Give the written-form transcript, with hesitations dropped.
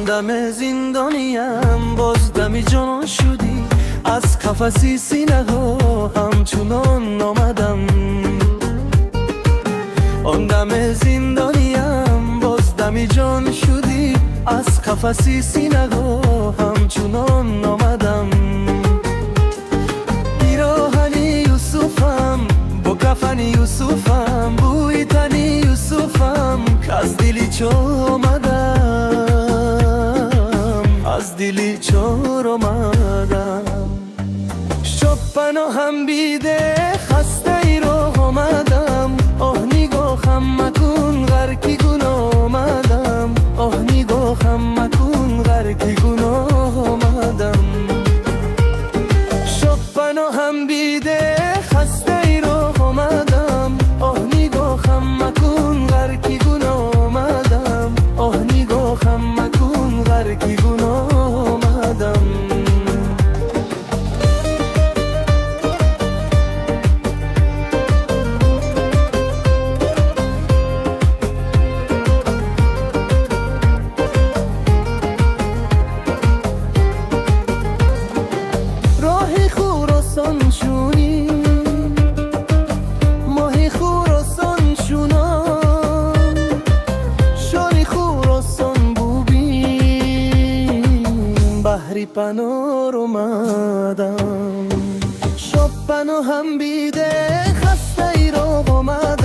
دم زندانیم باز دمی جان شدی، از قفسی سینه ها همچنان آمدم. آن دم زندانیم باز دمی جان شدی، از قفسی سینه ها همچنان آمدم. پیراهنی یوسفم با کفن یوسفم، بوی تنی یوسفم که از دلی چور آمدم، از دلی چور آمدم. شب پناهم بیده خسته ای رو آمدم، آه نگاهم مکن غرقی گناه آمدم، آه نگاهم مکن غرقی گناه آمدم. شب پناهم بیده خسته ای رو آمدم، آه نگاهم مکن غرقی گناه آمدم، آه نگاهم مکن غرقی گناه آمدم. راه خراسان شونی ماه خراسان شونان، شاری خراسان بوبین بحری پنار اومدم. شب پناهم بیده خسته ای رو آمدم،